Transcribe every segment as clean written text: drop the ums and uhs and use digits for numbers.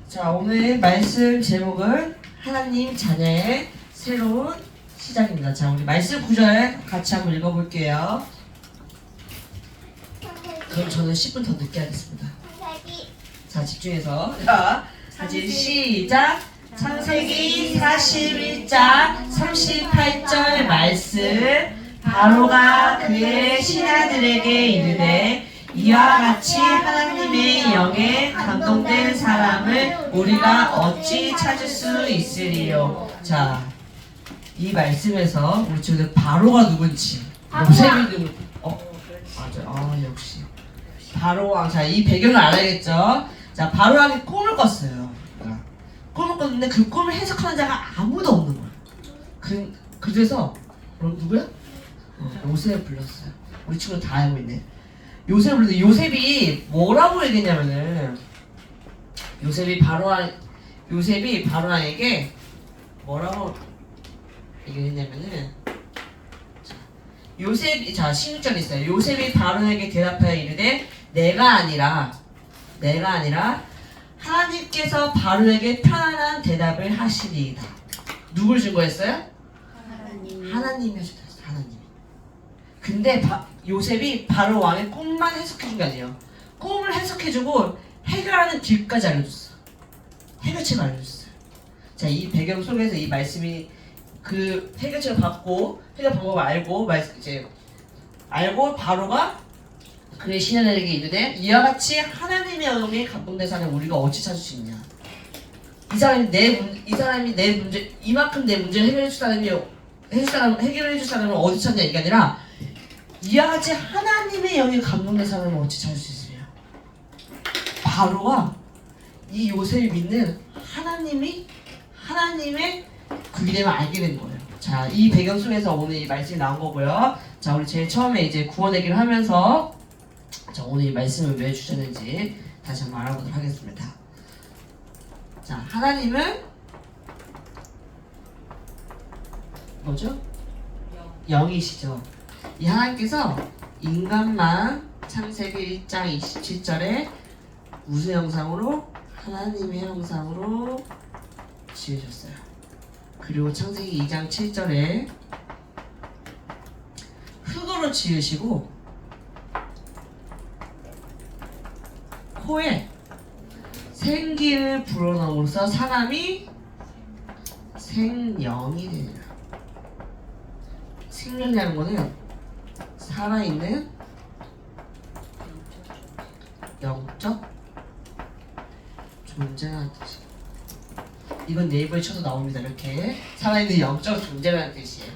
자, 오늘 말씀 제목은 하나님 자녀의 새로운 시작입니다. 자, 우리 말씀 구절 같이 한번 읽어볼게요. 그럼 저는 10분 더 늦게 하겠습니다. 자, 집중해서. 자, 다시 시작. 창세기 41장 38절 말씀. 바로가 그의 신하들에게 이르되 이와 같이 하나님의 영에 감동된 사람을 우리가 어찌 찾을 수 있으리요. 자, 이 말씀에서 우리 지금 바로가 누군지, 요셉이 누군지, 맞아, 역시 바로왕. 자, 이 배경을 알아야겠죠. 자, 바로왕이 꿈을 꿨어요. 꿈을 꿨는데 그 꿈을 해석하는 자가 아무도 없는 거야. 그래서 누구야? 요셉을 불렀어요. 우리 친구 다 알고 있네. 요셉을 불렀는데 요셉이 뭐라고 얘기했냐면은 요셉이 바로왕에게 뭐라고 얘기했냐면은 요셉이 16절 있어요. 요셉이 바로에게 대답하여 이르되 내가 아니라 하나님께서 바로에게 편안한 대답을 하시리이다. 누굴 증거했어요? 하나님이 하셨다. 하나님이. 근데 요셉이 바로 왕의 꿈만 해석해준 게 아니에요. 꿈을 해석해주고 해결하는 길까지 알려줬어. 해결책을 알려줬어요. 자, 이 배경 속에서 이 말씀이 그 해결책을 받고 해결 방법을 알고 바로가 그의 신하들에게 이르되 이와 같이 하나님의 영에 감동된 사람을 우리가 어찌 찾을 수 있냐. 이 사람이 내 문제, 이만큼 내 문제를 해결해 줄 사람을 어디 찾냐 이게 아니라 이와 같이 하나님의 영에 감동된 사람을 어찌 찾을 수 있으냐. 바로가 이 요셉이 믿는 하나님의 그 이름을 알게 된 거예요. 자, 이 배경 속에서 오늘 이 말씀이 나온 거고요. 자, 우리 제일 처음에 이제 구원 얘기를 하면서 자, 오늘 이 말씀을 왜 주셨는지 다시 한번 알아보도록 하겠습니다. 자, 하나님은 뭐죠? 영이시죠. 이 하나님께서 인간만 창세기 1장 27절에 무슨 형상으로? 하나님의 형상으로 지으셨어요. 그리고 창세기 2장 7절에 흙으로 지으시고 코에 생기를 불어넣음으로써 사람이 생명이 되리라. 생명이라는 거는 살아있는 영적 존재라는 뜻이에요. 이건 네이버에 쳐도 나옵니다. 이렇게 살아있는 영적 존재라는 뜻이에요.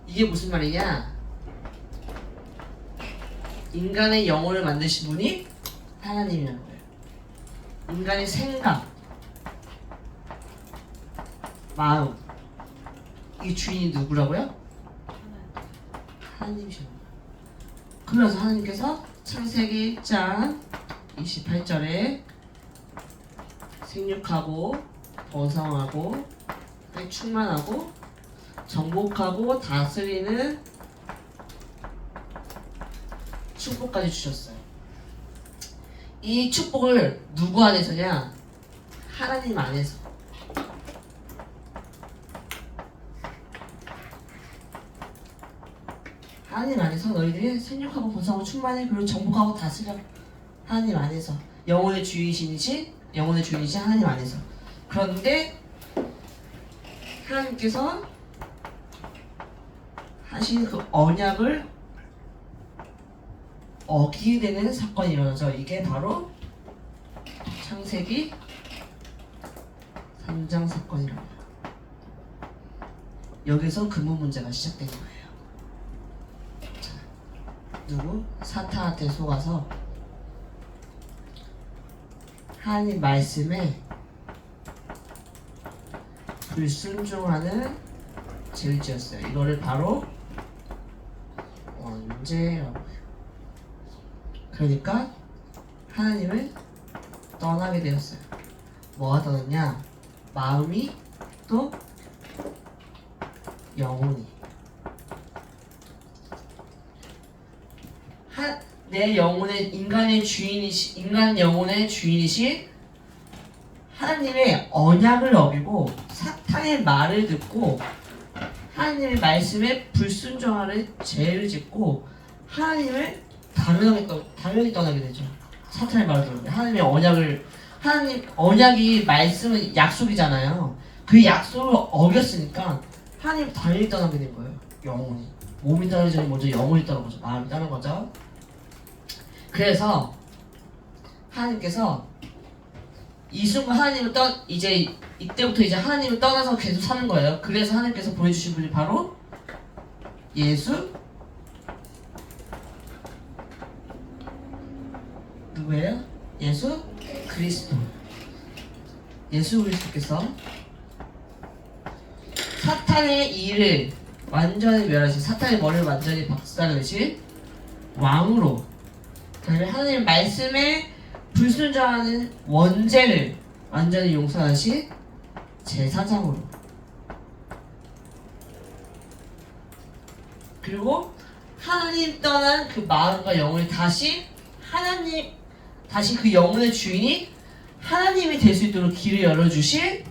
이게 무슨 말이냐? 인간의 영혼을 만드신 분이 하나님이라는 거예요. 인간의 생각, 마음, 이 주인이 누구라고요? 하나님이십니다. 그래서 하나님께서 창세기 1장 28절에 생육하고 번성하고 충만하고 정복하고 다스리는 축복까지 주셨어요. 이 축복을 누구 안에서냐? 하나님 안에서. 하나님 안에서 너희들이 생육하고 번성하고 충만해 그리고 정복하고 다스려. 하나님 안에서. 영혼의 주인이신 하나님 안에서. 그런데 하나님께서 하신 그 언약을 어기게 되는 사건이 일어나죠. 이게 바로 창세기 3장 사건이라고 해요. 여기서 근본 문제가 시작된 거예요. 자, 누구? 사탄한테 속아서 하나님 말씀에 불순종하는 죄를 지었어요. 이거를 바로 원죄라고 해요. 그러니까 하나님을 떠나게 되었어요. 뭐가 떠났냐? 마음이 또 영혼이. 내 영혼의 인간 영혼의 주인이신 하나님의 언약을 어기고 사탄의 말을 듣고 하나님의 말씀에 불순종하는 죄를 짓고 하나님을 당연히 떠나게 되죠. 사탄의 말을 들으면 하나님의 언약이 말씀은 약속이잖아요. 그 약속을 어겼으니까 하나님 당연히 떠나게 된 거예요. 영혼이. 몸이 떠나기 전에 먼저 영혼이 떠난 거죠. 마음이 떠난 거죠. 그래서 하나님께서 이 순간 이때부터 이제 하나님을 떠나서 계속 사는 거예요. 그래서 하나님께서 보내주신 분이 바로 예수 누구예요? 예수 그리스도. 예수 그리스도께서 사탄의 일을 완전히 멸하신, 사탄의 머리를 완전히 박살내신 왕으로, 그다음에 하나님 말씀에 불순종하는 원죄를 완전히 용서하신 제사장으로, 그리고 하나님 떠난 그 마음과 영혼이 다시 그 영혼의 주인이 하나님이 될 수 있도록 길을 열어주신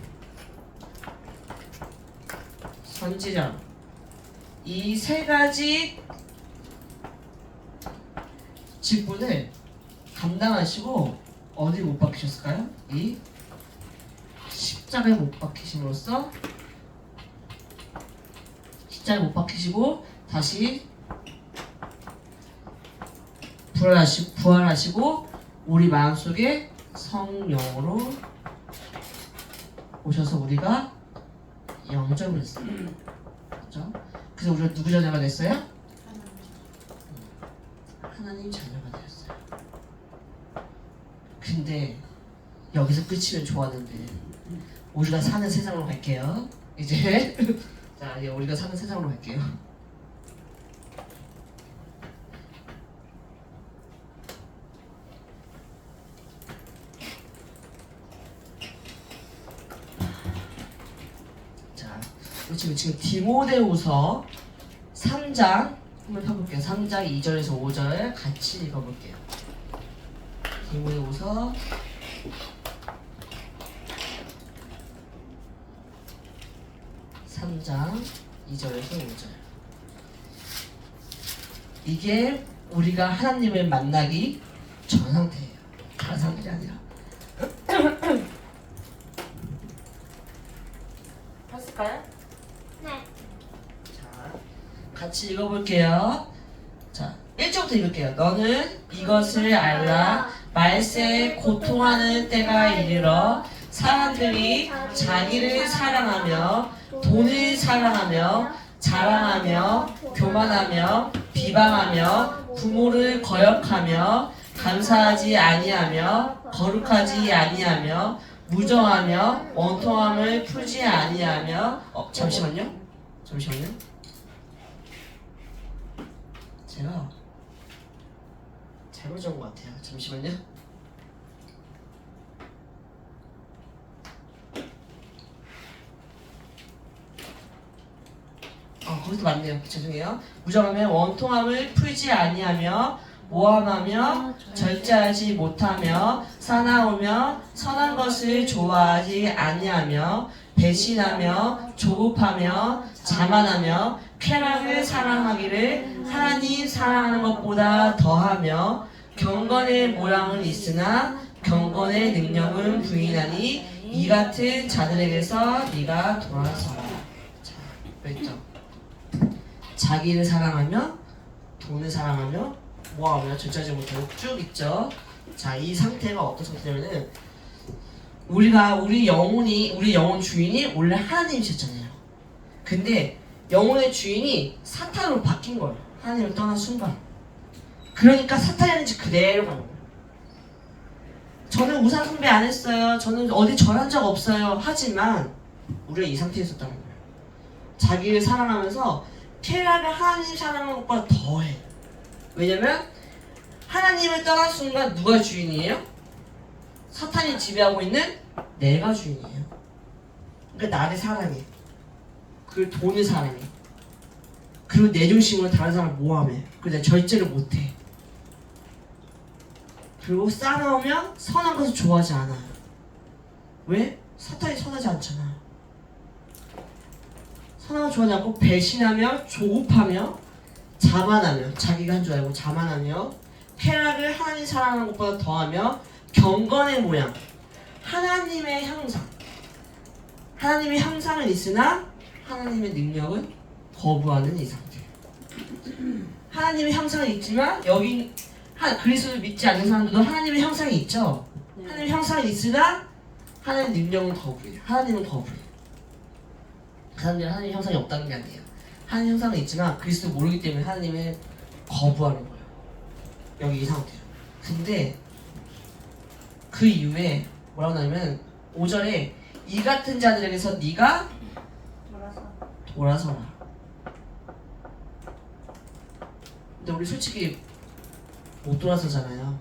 선지자. 이 세 가지 직분을 감당하시고 어디 못 박히셨을까요? 이 십자가에 못 박히심으로써 십자가에 못 박히시고 다시 부활하시고 우리 마음속에 성령으로 오셔서 우리가 영접을 했어요. 그렇죠? 그래서 우리가 누구 자녀가 됐어요? 하나님 자녀가 되었어요. 근데 여기서 끝이면 좋았는데 우리가 사는 세상으로 갈게요. 이제 자, 이제 우리가 사는 세상으로 갈게요. 자, 지금 디모데후서 3장 한번 펴볼게요. 3장 2절에서 5절 같이 읽어볼게요. 디모데후서 3장 2절에서 5절. 이게 우리가 하나님을 만나기 전 상태예요. 다른 상태가 아니라. 했을까요? 네. 자, 같이 읽어볼게요. 자, 1절부터 읽을게요. 너는 이것을 알라. 말세에 고통하는 때가 이르러 사람들이 자기를 사랑하며 돈을 사랑하며 자랑하며 교만하며 비방하며 부모를 거역하며 감사하지 아니하며 거룩하지 아니하며 무정하며 원통함을 풀지 아니하며 잠시만요. 제가 잘못 적은 것 같아요. 잠시만요. 거기도 맞네요. 죄송해요. 무정하며 원통함을 풀지 아니하며 모함하며 절제하지 못하며 사나우며 선한 것을 좋아하지 아니하며 배신하며 조급하며 자만하며 쾌락을 사랑하기를 하나님 사랑하는 것보다 더하며 경건의 모양은 있으나 경건의 능력은 부인하니 이 같은 자들에게서 네가 돌아서라. 자, 그랬죠. 자기를 사랑하며 돈을 사랑하며 모함하며 절제하지 못하고 쭉 있죠. 자, 이 상태가 어떤 상태냐면은 우리 영혼 주인이 원래 하나님이셨잖아요. 근데 영혼의 주인이 사탄으로 바뀐 거예요. 하나님을 떠난 순간. 그러니까 사탄이 하는 짓 그대로 가는 거예요. 저는 우상 숭배 안 했어요. 저는 어디 절한 적 없어요. 하지만 우리가 이 상태에 있었다는 거예요. 자기를 사랑하면서 쾌락을 하나님 사랑하는 것보다 더해. 왜냐면 하나님을 떠난 순간 누가 주인이에요? 사탄이 지배하고 있는 내가 주인이에요. 그러니까 나를 사랑해. 그리고 돈을 사랑해. 그리고 내 중심으로 다른 사람을 모함해. 그리고 내가 절제를 못해. 그리고 쌓아놓으면 선한 것을 좋아하지 않아요. 왜? 사탄이 선하지 않잖아. 선한 거 좋아하지 않고 배신하며 조급하며 자만하며 자기가 한 줄 알고 자만하며 쾌락을 하나님 사랑하는 것보다 더하며 경건의 모양 하나님의 형상 하나님의 형상은 있으나 하나님의 능력은 거부하는 이 상태. 하나님의 형상은 있지만 여기 그리스도를 믿지 않는 사람들도 하나님의 형상이 있죠. 하나님의 형상이 있으나 하나님의 능력은 거부해요. 하나님은 거부해요. 그 사람들은 하나님의 형상이 없다는 게 아니에요. 하나님의 형상은 있지만 그리스도를 모르기 때문에 하나님을 거부하는 거예요. 여기 이 상태로. 근데 그 이후에 뭐라고 하냐면 5절에 이 같은 자들에게서 네가 돌아서라. 근데 우리 솔직히 못 돌아서잖아요.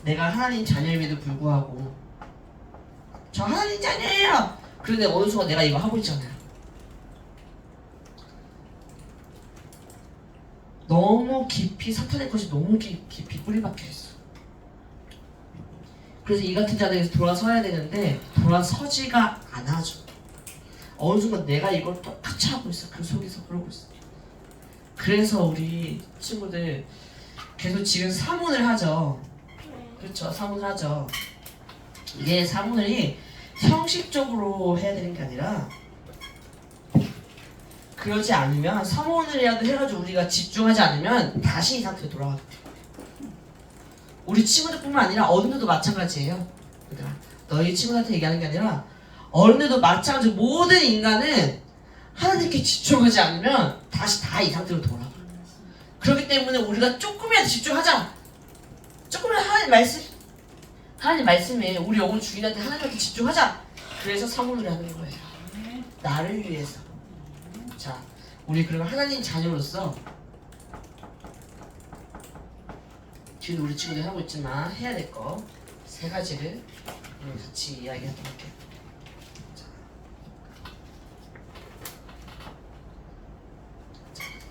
내가 하나님 자녀임에도 불구하고 저 하나님 자녀예요. 그런데 어느 순간 내가 이거 하고 있잖아요. 너무 깊이 사탄의 것이 너무 깊이 뿌리박혀 있어. 그래서 이 같은 자들에서 돌아서야 되는데 돌아서지가 않아져. 어느 순간 내가 이걸 똑같이 하고 있어. 그 속에서 그러고 있어. 그래서 우리 친구들 계속 지금 사문을 하죠. 그렇죠. 사문을 하죠. 이게 사문을 형식적으로 해야 되는 게 아니라 그러지 않으면 사문을이라도 해가지고 우리가 집중하지 않으면 다시 이 상태로 돌아가요. 우리 친구들뿐만 아니라 어른들도 마찬가지예요. 얘들아, 너희 친구한테 얘기하는 게 아니라 어른들도 마찬가지로 모든 인간은 하나님께 집중하지 않으면 다시 다 이 상태로 돌아가. 그렇기 때문에 우리가 조금이라도 집중하자. 조금이라도 하나님 말씀에 우리 영혼 주인한테 하나님한테 집중하자. 그래서 사문을 하는 거예요. 나를 위해서. 자, 우리 그러면 하나님 자녀로서 지금 우리 친구들이 하고 있지만 해야 될 거 3가지를 같이 이야기하도록 할게요.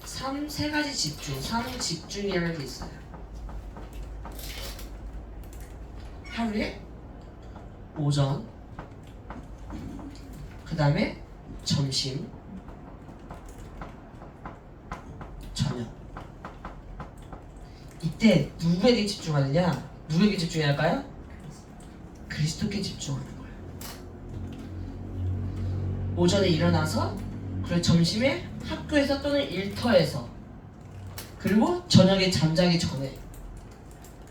자, 3가지 집중, 3집중이라는 게 있어요. 하루에 오전, 그 다음에 점심, 저녁. 이때 누구에게 집중하느냐? 누구에게 집중해야 할까요? 그리스도께 집중하는 거예요. 오전에 일어나서, 그리고 점심에 학교에서 또는 일터에서, 그리고 저녁에 잠자기 전에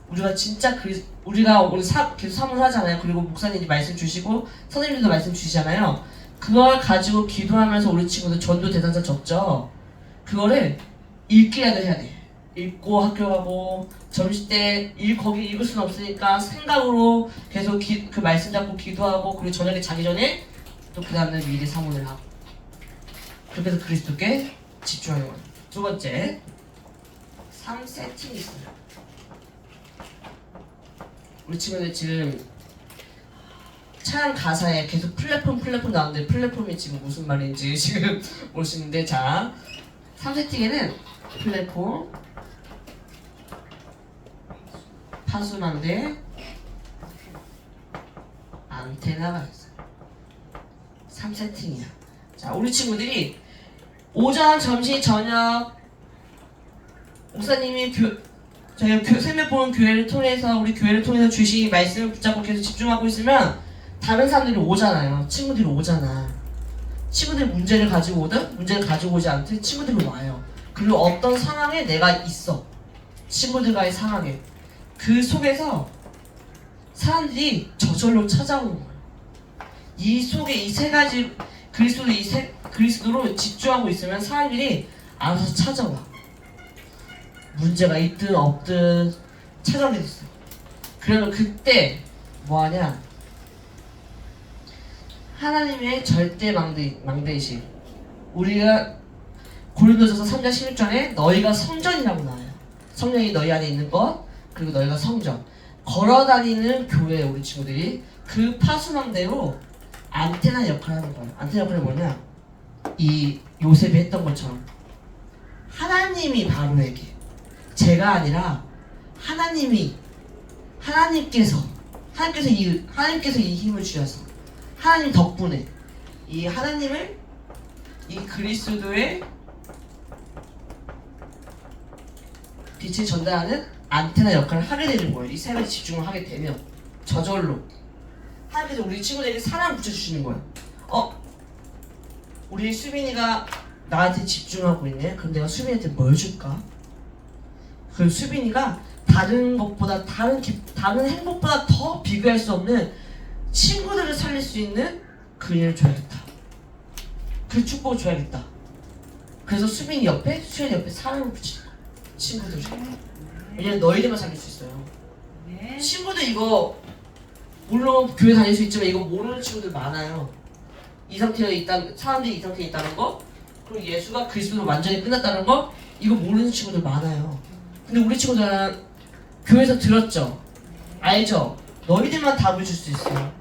우리가 진짜 우리가 오늘 계속 사문을 하잖아요. 그리고 목사님이 말씀 주시고 선생님들도 말씀 주시잖아요. 그걸 가지고 기도하면서 우리 친구들 전도 대상자 적죠. 그거를 읽기라도 해야 돼. 읽고 학교 가고 점심때 거기 읽을 수는 없으니까 생각으로 계속 그 말씀 잡고 기도하고 그리고 저녁에 자기 전에 또 그 다음날 미리 사문을 하고 그렇게 해서 그리스도께 집중하는 거예요. 2번째 3세팅이 있어요. 우리 친구들 지금 찬양 가사에 계속 플랫폼 나오는데 플랫폼이 지금 무슨 말인지 지금 모르시는데 자 3세팅에는 플랫폼 파수망대 안테나가 있어요. 3세팅이야. 자 우리 친구들이 오전, 점심, 저녁 목사님이 저희가 새벽 보는 교회를 통해서 우리 교회를 통해서 주신 말씀을 붙잡고 계속 집중하고 있으면 다른 사람들이 오잖아요. 친구들이 오잖아. 친구들이 문제를 가지고 오든 문제를 가지고 오지 않든 친구들이 와요. 그리고 어떤 상황에 내가 있어. 친구들과의 상황에 그 속에서 사람들이 저절로 찾아오는 거예요. 이 속에 이 3가지 그리스도로 집중하고 있으면 사람들이 알아서 찾아와. 문제가 있든 없든 찾아오게 됐어. 그러면 그때 뭐하냐? 하나님의 절대 망대이신 우리가 고린도전서 3장 16절에 너희가 성전이라고 나와요. 성령이 너희 안에 있는 것 그리고 너희가 성전 걸어다니는 교회 우리 친구들이 그 파수망대로 안테나 역할을 하는 거예요. 안테나 역할이 뭐냐? 이 요셉이 했던 것처럼 하나님이 바로에게 제가 아니라 하나님이 하나님께서 이 힘을 주셔서 하나님 덕분에 이 하나님을 이 그리스도의 빛을 전달하는 안테나 역할을 하게 되는 거예요. 이 세 가지 집중을 하게 되면 저절로 하나님께서 우리 친구들에게 사랑을 붙여주시는 거예요. 우리 수빈이가 나한테 집중하고 있네. 그럼 내가 수빈이한테 뭘 줄까? 그 수빈이가 다른 것보다 다른 행복보다 더 비교할 수 없는 친구들을 살릴 수 있는 그 일을 줘야겠다. 그 축복을 줘야겠다. 그래서 수빈이 옆에 수현이 옆에 사랑을 붙이는 거야. 친구들. 왜냐면 너희들만 살릴 수 있어요. 친구들 이거 물론 교회 다닐 수 있지만 이거 모르는 친구들 많아요. 이 상태에 있다는 사람들이 이 상태에 있다는 거, 그리고 예수가 그리스도로 완전히 끝났다는 거 이거 모르는 친구들 많아요. 근데 우리 친구들은 교회에서 들었죠, 알죠. 너희들만 답을 줄 수 있어요.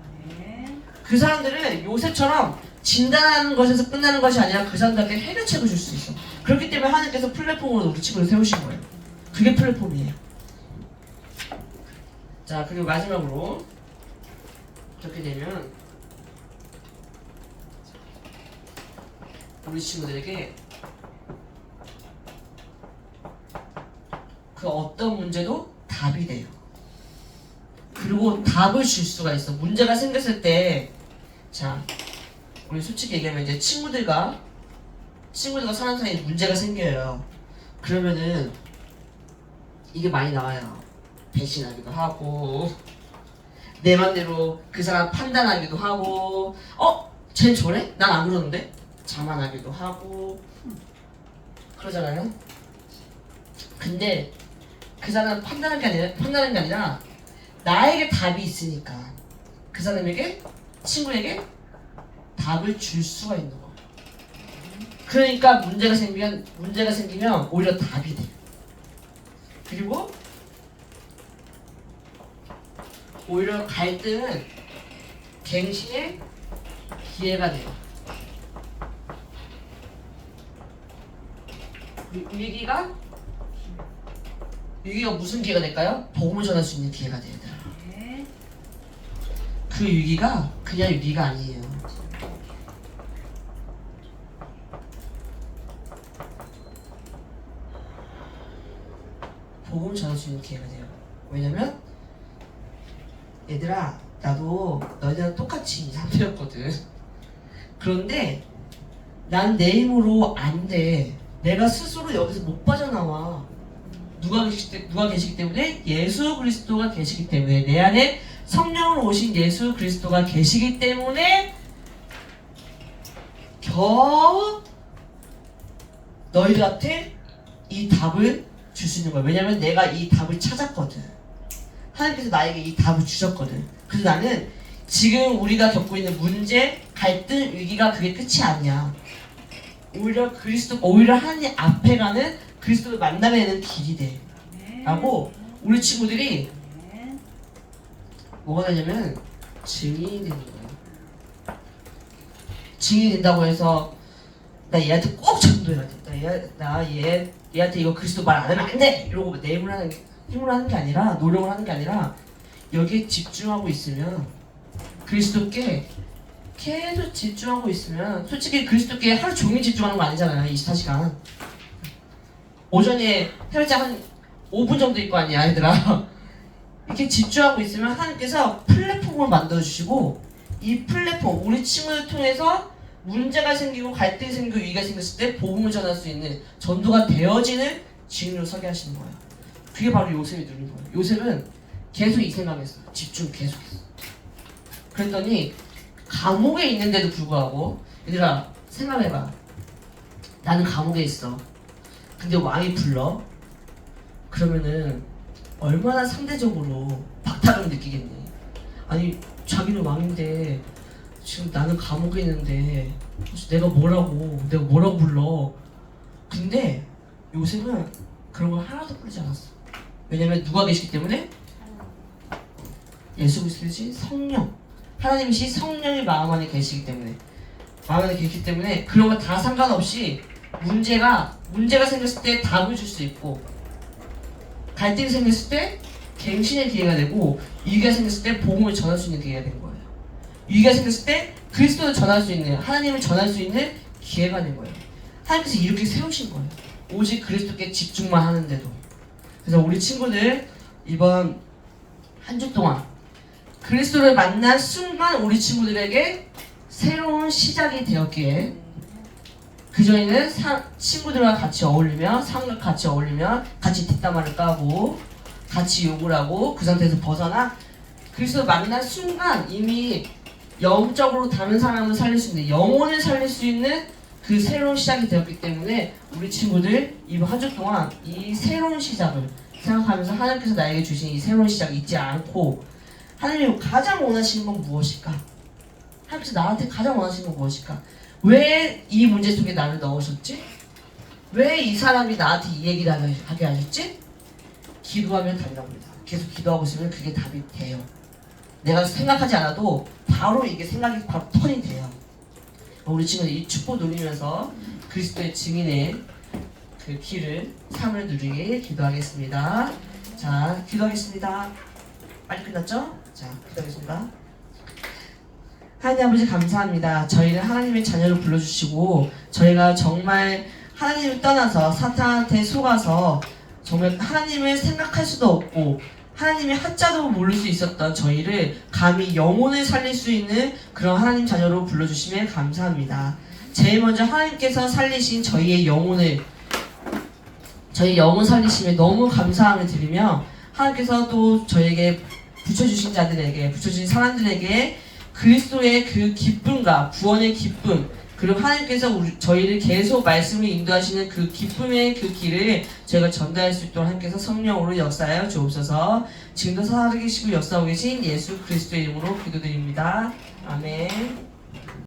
그 사람들은 요셉처럼 진단하는 것에서 끝나는 것이 아니라 그 사람들에게 해결책을 줄 수 있어. 그렇기 때문에 하나님께서 플랫폼으로 우리 친구를 세우신 거예요. 그게 플랫폼이에요. 자, 그리고 마지막으로 이렇게 되면 우리 친구들에게 그 어떤 문제도 답이 돼요. 그리고 답을 줄 수가 있어. 문제가 생겼을 때, 자, 우리 솔직히 얘기하면 이제 친구들과 사는 사이에 문제가 생겨요. 그러면은 이게 많이 나와요. 배신하기도 하고, 내 맘대로 그 사람 판단하기도 하고, 쟨 저래? 난 안 그러는데? 자만하기도 하고, 그러잖아요. 근데 그 사람 판단하는 게 아니라 나에게 답이 있으니까 그 사람에게, 친구에게 답을 줄 수가 있는 거예요. 그러니까 문제가 생기면 오히려 답이 돼. 그리고 오히려 갈등은 갱신의 기회가 돼요. 위기가 무슨 기회가 될까요? 복음을 전할 수 있는 기회가 돼요. 그 위기가 그냥 위기가 아니에요. 복음을 전할 수 있는 기회가 돼요. 왜냐면 얘들아, 나도 너희들랑 똑같이 이 상태였거든. 그런데 난 내 힘으로 안 돼. 내가 스스로 여기서 못 빠져나와. 누가 계시기 때문에? 예수 그리스도가 계시기 때문에, 내 안에 성령으로 오신 예수 그리스도가 계시기 때문에 겨우 너희들한테 이 답을 줄 수 있는 거야. 왜냐면 내가 이 답을 찾았거든. 하나님께서 나에게 이 답을 주셨거든. 그래서 나는 지금 우리가 겪고 있는 문제, 갈등, 위기가 그게 끝이 아니야. 오히려 하나님 앞에 가는 그리스도를 만나게 되는 길이 돼. 라고 우리 친구들이 뭐가 되냐면 증인이 되는 거예요. 증인이 된다고 해서 나 얘한테 꼭 전도해야 돼. 나 얘한테 이거 그리스도 말 안 하면 안 돼! 이러고 내 힘으로 하는 게 아니라, 노력을 하는 게 아니라 여기에 집중하고 있으면, 그리스도께 계속 집중하고 있으면, 솔직히 그리스도께 하루 종일 집중하는 거 아니잖아요. 24시간. 오전에 혈장 한 5분 정도 있고 아니야, 얘들아. 이렇게 집중하고 있으면 하나님께서 플랫폼을 만들어주시고, 이 플랫폼, 우리 친구를 통해서 문제가 생기고 갈등이 생기고 위기가 생겼을 때 복음을 전할 수 있는, 전도가 되어지는 증인으로 서게 하시는 거예요. 그게 바로 요셉이 누린 거예요. 요셉은 계속 이 생각했어. 집중 계속했어. 그랬더니 감옥에 있는데도 불구하고, 얘들아 생각해봐. 나는 감옥에 있어. 근데 왕이 불러. 그러면은 얼마나 상대적으로 박탈감을 느끼겠니? 아니, 자기는 왕인데 지금 나는 감옥에 있는데 내가 뭐라고 불러. 근데 요셉은 그런 걸 하나도 부르지 않았어. 왜냐면 누가 계시기 때문에? 예수 그리스도시 성령, 하나님이시 성령이 마음 안에 계시기 때문에, 마음 안에 계시기 때문에 그런 거 다 상관없이 문제가 생겼을 때 답을 줄 수 있고, 갈등이 생겼을 때 갱신의 기회가 되고, 위기가 생겼을 때 복음을 전할 수 있는 기회가 된 거예요. 위기가 생겼을 때 그리스도를 전할 수 있는, 하나님을 전할 수 있는 기회가 된 거예요. 하나님께서 이렇게 세우신 거예요. 오직 그리스도께 집중만 하는데도. 그래서 우리 친구들 이번 한 주 동안 그리스도를 만난 순간 우리 친구들에게 새로운 시작이 되었기에, 그전에는 친구들과 같이 어울리며, 상과 같이 어울리며, 같이 뒷담화를 까고, 같이 욕을 하고, 그 상태에서 벗어나 그리스도를 만난 순간 이미 영적으로 다른 사람을 살릴 수 있는, 영혼을 살릴 수 있는 그 새로운 시작이 되었기 때문에 우리 친구들 이번 한 주 동안 이 새로운 시작을 생각하면서 하나님께서 나에게 주신 이 새로운 시작 잊지 않고, 하나님이 가장 원하시는 건 무엇일까? 하나님께서 나한테 가장 원하시는 건 무엇일까? 왜 이 문제 속에 나를 넣으셨지? 왜 이 사람이 나한테 이 얘기를 하게 하셨지? 기도하면 답납니다. 계속 기도하고 있으면 그게 답이 돼요. 내가 생각하지 않아도 바로 이게 생각이 바로 턴이 돼요. 우리 친구들 이 축복 누리면서 그리스도의 증인의 그 길을, 삶을 누리게 기도하겠습니다. 자, 기도하겠습니다. 빨리 끝났죠? 자, 기도하겠습니다. 하나님 아버지 감사합니다. 저희를 하나님의 자녀로 불러주시고, 저희가 정말 하나님을 떠나서 사탄한테 속아서 정말 하나님을 생각할 수도 없고 하나님의 한자도 모를 수 있었던 저희를 감히 영혼을 살릴 수 있는 그런 하나님 자녀로 불러주시면 감사합니다. 제일 먼저 하나님께서 살리신 저희의 영혼을, 저희 영혼 살리심에 너무 감사함을 드리며, 하나님께서 또 저에게 붙여주신 자들에게, 붙여주신 사람들에게 그리스도의 그 기쁨과 구원의 기쁨, 그리고 하나님께서 저희를 계속 말씀을 인도하시는 그 기쁨의 그 길을 저희가 전달할 수 있도록 하나님께서 성령으로 역사하여 주옵소서. 지금도 살아계시고 역사하고 계신 예수 그리스도의 이름으로 기도드립니다. 아멘.